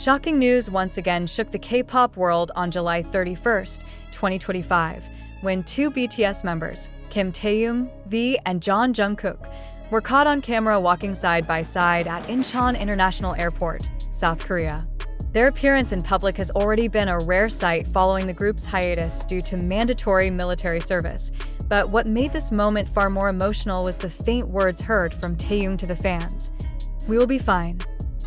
Shocking news once again shook the K-pop world on July 31st, 2025, when two BTS members, Kim Taehyung, V, and Jeon Jungkook, were caught on camera walking side by side at Incheon International Airport, South Korea. Their appearance in public has already been a rare sight following the group's hiatus due to mandatory military service. But what made this moment far more emotional was the faint words heard from Taehyung to the fans. "We will be fine."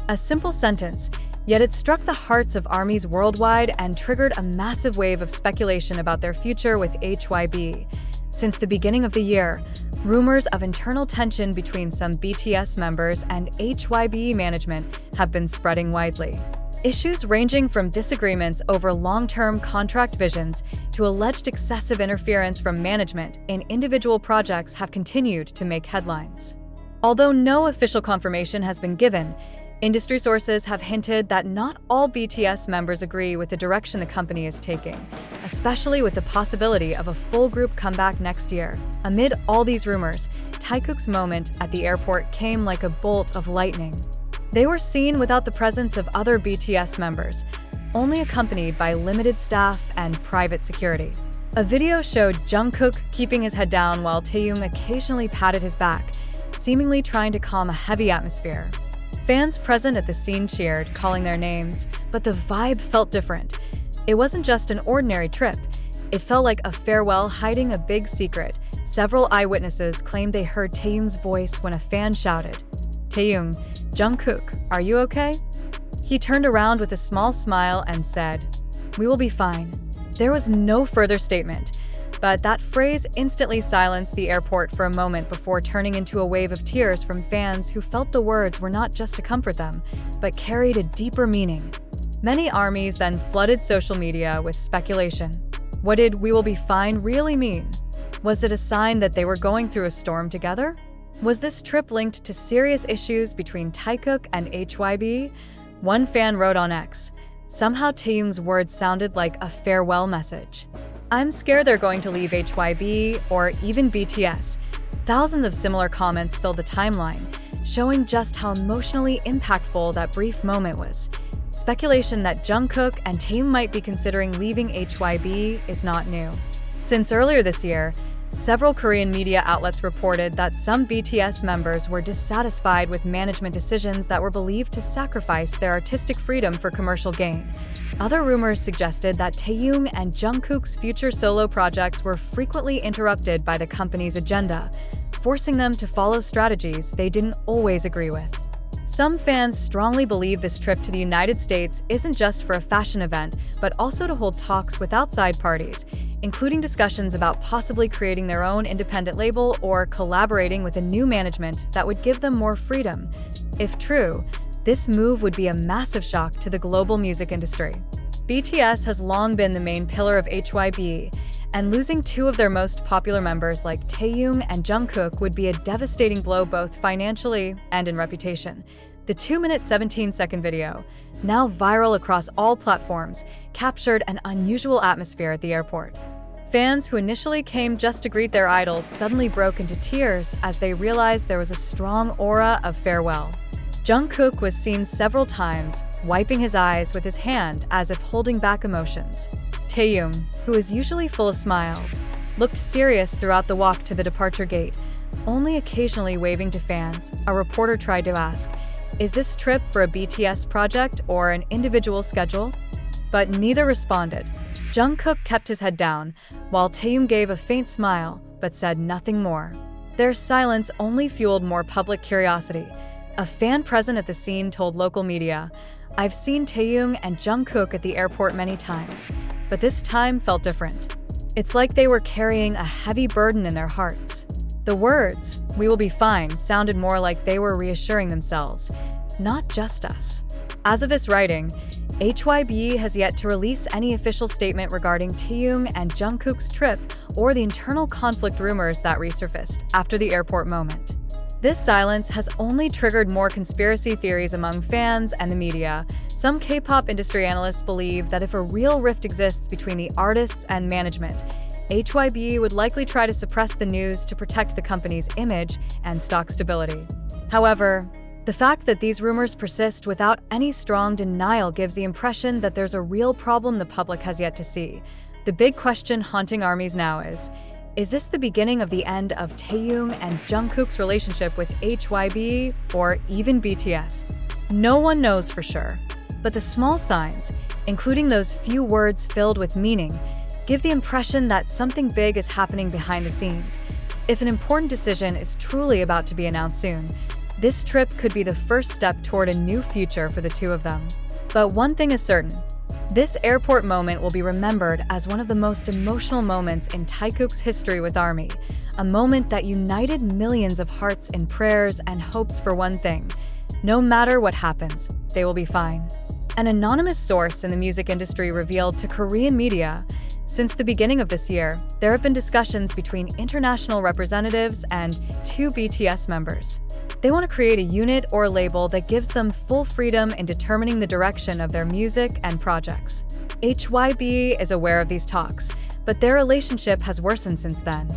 A simple sentence, yet it struck the hearts of ARMYs worldwide and triggered a massive wave of speculation about their future with HYBE. Since the beginning of the year, rumors of internal tension between some BTS members and HYBE management have been spreading widely. Issues ranging from disagreements over long-term contract visions to alleged excessive interference from management in individual projects have continued to make headlines. Although no official confirmation has been given, industry sources have hinted that not all BTS members agree with the direction the company is taking, especially with the possibility of a full group comeback next year. Amid all these rumors, TAEKOOK's moment at the airport came like a bolt of lightning. They were seen without the presence of other BTS members, only accompanied by limited staff and private security. A video showed Jungkook keeping his head down while Taehyung occasionally patted his back, seemingly trying to calm a heavy atmosphere. Fans present at the scene cheered, calling their names, but the vibe felt different. It wasn't just an ordinary trip. It felt like a farewell hiding a big secret. Several eyewitnesses claimed they heard Taehyung's voice when a fan shouted, "Taehyung, Jungkook, are you okay?" He turned around with a small smile and said, "We will be fine." There was no further statement, but that phrase instantly silenced the airport for a moment before turning into a wave of tears from fans who felt the words were not just to comfort them, but carried a deeper meaning. Many ARMYs then flooded social media with speculation. What did "we will be fine" really mean? Was it a sign that they were going through a storm together? Was this trip linked to serious issues between TAEKOOK and HYBE? One fan wrote on X, "Somehow Taehyung's words sounded like a farewell message. I'm scared they're going to leave HYBE or even BTS." Thousands of similar comments filled the timeline, showing just how emotionally impactful that brief moment was. Speculation that Jungkook and Taehyung might be considering leaving HYBE is not new. Since earlier this year, several Korean media outlets reported that some BTS members were dissatisfied with management decisions that were believed to sacrifice their artistic freedom for commercial gain. Other rumors suggested that Taehyung and Jungkook's future solo projects were frequently interrupted by the company's agenda, forcing them to follow strategies they didn't always agree with. Some fans strongly believe this trip to the United States isn't just for a fashion event, but also to hold talks with outside parties, including discussions about possibly creating their own independent label or collaborating with a new management that would give them more freedom. If true, this move would be a massive shock to the global music industry. BTS has long been the main pillar of HYBE, and losing two of their most popular members like Taehyung and Jungkook would be a devastating blow both financially and in reputation. The 2-minute 17-second video, now viral across all platforms, captured an unusual atmosphere at the airport. Fans who initially came just to greet their idols suddenly broke into tears as they realized there was a strong aura of farewell. Jungkook was seen several times, wiping his eyes with his hand as if holding back emotions. Taehyung, who is usually full of smiles, looked serious throughout the walk to the departure gate, only occasionally waving to fans. A reporter tried to ask, "Is this trip for a BTS project or an individual schedule?" But neither responded. Jungkook kept his head down, while Taehyung gave a faint smile but said nothing more. Their silence only fueled more public curiosity. A fan present at the scene told local media, "I've seen Taehyung and Jungkook at the airport many times, but this time felt different. It's like they were carrying a heavy burden in their hearts." The words, "we will be fine," sounded more like they were reassuring themselves, "Not just us." As of this writing, HYBE has yet to release any official statement regarding Taehyung and Jungkook's trip or the internal conflict rumors that resurfaced after the airport moment. This silence has only triggered more conspiracy theories among fans and the media. Some K-pop industry analysts believe that if a real rift exists between the artists and management, HYBE would likely try to suppress the news to protect the company's image and stock stability. However, The fact that these rumors persist without any strong denial gives the impression that there's a real problem the public has yet to see. The big question haunting ARMYs now is this the beginning of the end of Taehyung and Jungkook's relationship with HYBE or even BTS? No one knows for sure, but the small signs, including those few words filled with meaning, give the impression that something big is happening behind the scenes. If an important decision is truly about to be announced soon, this trip could be the first step toward a new future for the two of them. But one thing is certain. This airport moment will be remembered as one of the most emotional moments in TAEKOOK's history with ARMY, a moment that united millions of hearts in prayers and hopes for one thing: no matter what happens, they will be fine. An anonymous source in the music industry revealed to Korean media, since the beginning of this year, there have been discussions between international representatives and two BTS members. They want to create a unit or label that gives them full freedom in determining the direction of their music and projects. HYBE is aware of these talks, but their relationship has worsened since then.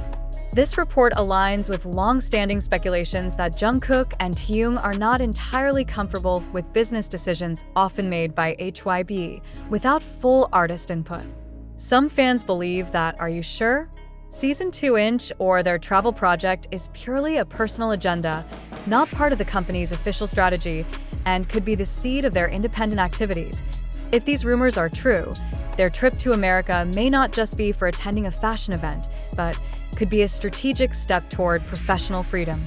This report aligns with long-standing speculations that Jungkook and Taehyung are not entirely comfortable with business decisions often made by HYBE without full artist input. Some fans believe that, are you sure? Season 2 Inch or their travel project is purely a personal agenda, not part of the company's official strategy, and could be the seed of their independent activities. If these rumors are true, their trip to America may not just be for attending a fashion event, but could be a strategic step toward professional freedom.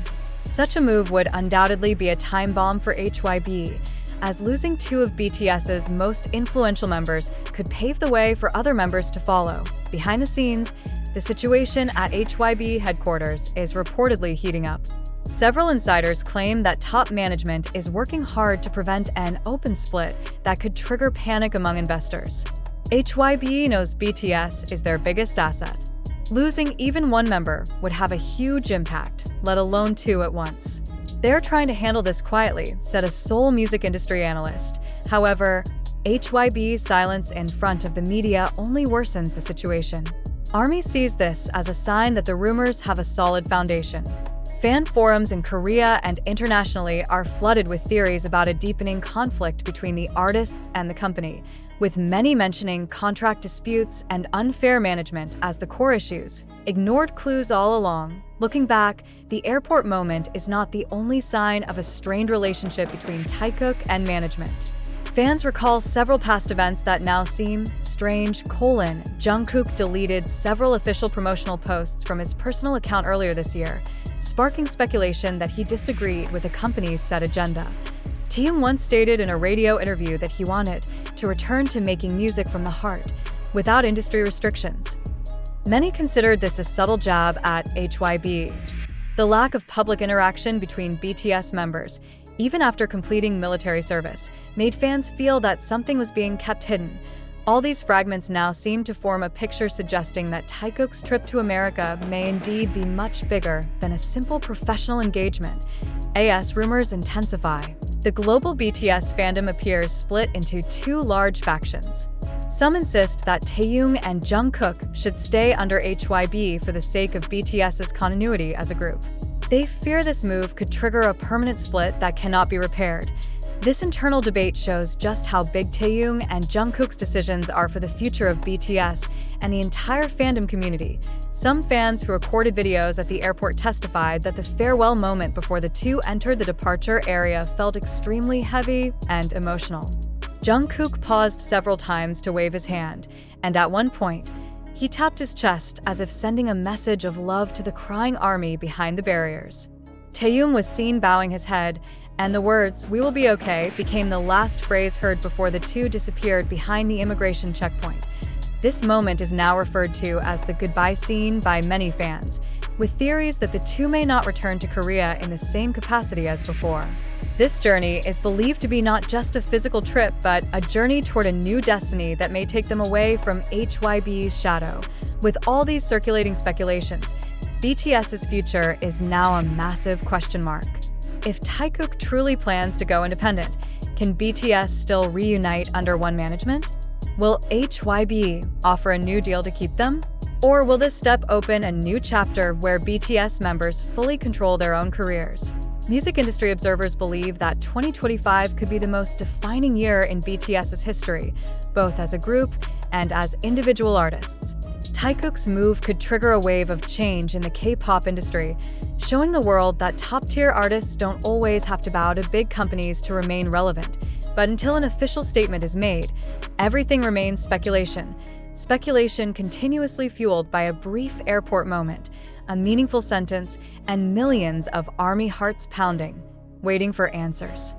Such a move would undoubtedly be a time bomb for HYBE, as losing two of BTS's most influential members could pave the way for other members to follow. Behind the scenes, the situation at HYBE headquarters is reportedly heating up. Several insiders claim that top management is working hard to prevent an open split that could trigger panic among investors. HYBE knows BTS is their biggest asset. Losing even one member would have a huge impact, let alone two at once. They're trying to handle this quietly, said a Seoul music industry analyst. However, HYBE's silence in front of the media only worsens the situation. ARMY sees this as a sign that the rumors have a solid foundation. Fan forums in Korea and internationally are flooded with theories about a deepening conflict between the artists and the company, with many mentioning contract disputes and unfair management as the core issues. Ignored clues all along. Looking back, the airport moment is not the only sign of a strained relationship between TAEKOOK and management. Fans recall several past events that now seem strange. Jungkook deleted several official promotional posts from his personal account earlier this year, sparking speculation that he disagreed with the company's set agenda. Taehyung once stated in a radio interview that he wanted to return to making music from the heart, without industry restrictions. Many considered this a subtle jab at HYBE. The lack of public interaction between BTS members, even after completing military service, made fans feel that something was being kept hidden. All these fragments now seem to form a picture suggesting that TAEKOOK's trip to America may indeed be much bigger than a simple professional engagement. As rumors intensify, the global BTS fandom appears split into two large factions. Some insist that Taehyung and Jungkook should stay under HYBE for the sake of BTS's continuity as a group. They fear this move could trigger a permanent split that cannot be repaired. This internal debate shows just how big Taehyung and Jungkook's decisions are for the future of BTS and the entire fandom community. Some fans who recorded videos at the airport testified that the farewell moment before the two entered the departure area felt extremely heavy and emotional. Jungkook paused several times to wave his hand, and at one point, he tapped his chest as if sending a message of love to the crying army behind the barriers. Taehyung was seen bowing his head, and the words, "We will be okay," became the last phrase heard before the two disappeared behind the immigration checkpoint. This moment is now referred to as the goodbye scene by many fans, with theories that the two may not return to Korea in the same capacity as before. This journey is believed to be not just a physical trip, but a journey toward a new destiny that may take them away from HYBE's shadow. With all these circulating speculations, BTS's future is now a massive question mark. If TAEKOOK truly plans to go independent, can BTS still reunite under one management? Will HYBE offer a new deal to keep them? Or will this step open a new chapter where BTS members fully control their own careers? Music industry observers believe that 2025 could be the most defining year in BTS's history, both as a group and as individual artists. TAEKOOK's move could trigger a wave of change in the K-pop industry, showing the world that top-tier artists don't always have to bow to big companies to remain relevant. But until an official statement is made, everything remains speculation. Speculation continuously fueled by a brief airport moment, a meaningful sentence, and millions of ARMY hearts pounding, waiting for answers.